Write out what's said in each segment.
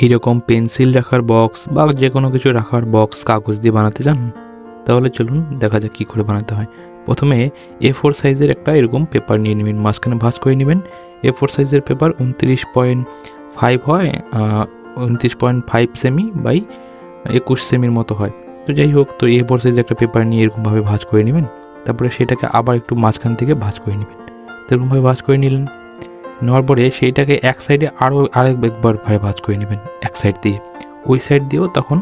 এইরকম পেন্সিল রাখার বক্স বা যে কোনো কিছু রাখার বক্স কাগজ দিয়ে বানাতে চান, তাহলে চলুন দেখা যাক কী করে বানাতে হয়। প্রথমে A4 সাইজের একটা এরকম পেপার নিয়ে নেবেন, মাঝখানে ভাঁজ করে নেবেন। A4 সাইজের পেপার 29.5 হয়, 29.5 সেমি বাই 21 সেমির মতো হয়। তো যাই হোক, তো A4 সাইজের একটা পেপার নিয়ে এরকমভাবে ভাঁজ করে নেবেন। তারপরে সেটাকে আবার একটু মাঝখান থেকে ভাঁজ করে নেবেন। তো এরকমভাবে ভাঁজ করে নিলেন। নেওয়ার পরে সেইটাকে এক সাইডে আরেকবার ভাঁজ করে নেবেন এক সাইড দিয়ে, ওই সাইড দিয়েও তখন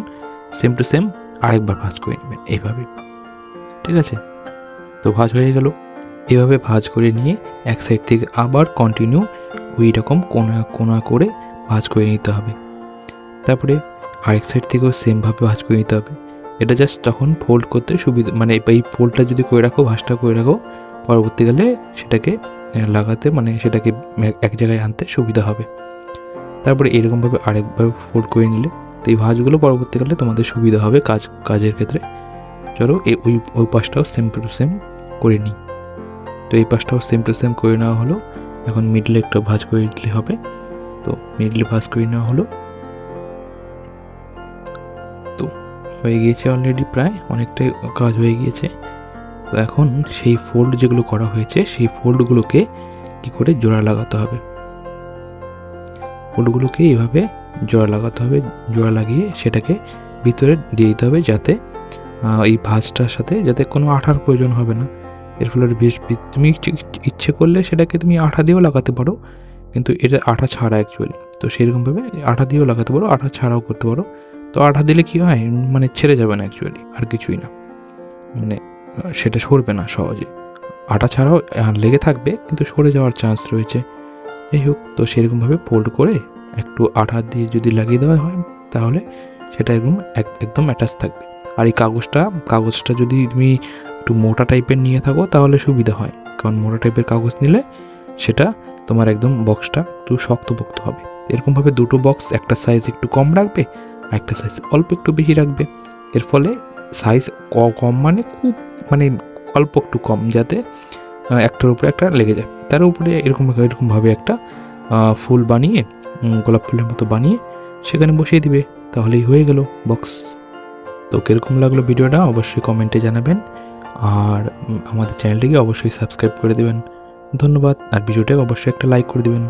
সেম টু সেম আরেকবার ভাঁজ করে নেবেন এইভাবে। ঠিক আছে, তো ভাঁজ হয়ে গেল। এভাবে ভাঁজ করে নিয়ে এক সাইড থেকে আবার কন্টিনিউ ওই রকম কোনা কোনা করে ভাঁজ করে নিতে হবে। তারপরে আরেক সাইড থেকেও সেমভাবে ভাঁজ করে নিতে হবে। এটা জাস্ট তখন ফোল্ড করতে সুবিধা, মানে এই ফোল্ডটা যদি করে রাখো, ভাঁজটা করে রাখো, পরবর্তীকালে সেটাকে লাগাতে, মানে সেটাকে এক জায়গায় আনতে সুবিধা হবে। তারপরে এরকমভাবে আরেকবার ফোল্ড করে নিলে তো এই ভাঁজগুলো পরবর্তীকালে তোমাদের সুবিধা হবে কাজের ক্ষেত্রে। চলো ওই পাশটাও সেম টু সেম করে নিই। তো এই পাশটাও সেম টু সেম করে নেওয়া হলো। এখন মিডলে একটা ভাঁজ করে দিলে হবে। তো মিডলে ভাঁজ করে নেওয়া হলো। তো হয়ে গিয়েছে অলরেডি, প্রায় অনেকটাই কাজ হয়ে গিয়েছে। তো এখন সেই ফোল্ড যেগুলো করা হয়েছে সেই ফোল্ডগুলোকে কী করে জোড়া লাগাতে হবে। ফোল্ডগুলোকে এইভাবে জোড়া লাগাতে হবে। জোড়া লাগিয়ে সেটাকে ভিতরে দিয়ে দিতে হবে, যাতে এই ভাঁজটার সাথে যাতে কোনো আঠার প্রয়োজন হবে না। এর ফলে বেশ, তুমি ইচ্ছে করলে সেটাকে তুমি আঠা দিয়েও লাগাতে পারো, কিন্তু এটা আঠা ছাড়া অ্যাকচুয়ালি। তো সেরকমভাবে আঠা দিয়েও লাগাতে পারো, আঠা ছাড়াও করতে পারো। তো আঠা দিলে কী হয়, মানে ছেড়ে যাবে না অ্যাকচুয়ালি, আর কিছুই না, মানে সেটা সরবে না সহজে। আঠা ছাড়াও লেগে থাকবে, কিন্তু সরে যাওয়ার চান্স রয়েছে। যাই হোক, তো সেরকমভাবে ফোল্ড করে একটু আঠা দিয়ে যদি লাগিয়ে দেওয়া হয়, তাহলে সেটা একদম অ্যাটাচ থাকবে। আর এই কাগজটা যদি তুমি একটু মোটা টাইপের নিয়ে থাকো তাহলে সুবিধা হয়, কারণ মোটা টাইপের কাগজ নিলে সেটা তোমার একদম বক্সটা একটু শক্তপোক্ত হবে। এরকমভাবে দুটো বক্স, একটা সাইজ একটু কম রাখবে আর একটা সাইজ অল্প একটু বেশি রাখবে। এর ফলে সাইজ কম মানে খুব, মানে অল্প একটু কম, যাতে একটার উপরে একটা লেগে যায়। তার উপরে এরকমভাবে একটা ফুল বানিয়ে, গোলাপ ফুলের মতো বানিয়ে সেখানে বসিয়ে দিবে, তাহলেই হয়ে গেল বক্স। তো কীরকম লাগলো ভিডিওটা অবশ্যই কমেন্টে জানাবেন, আর আমাদের চ্যানেলটিকে অবশ্যই সাবস্ক্রাইব করে দেবেন। ধন্যবাদ, আর ভিডিওটাকে অবশ্যই একটা লাইক করে দেবেন।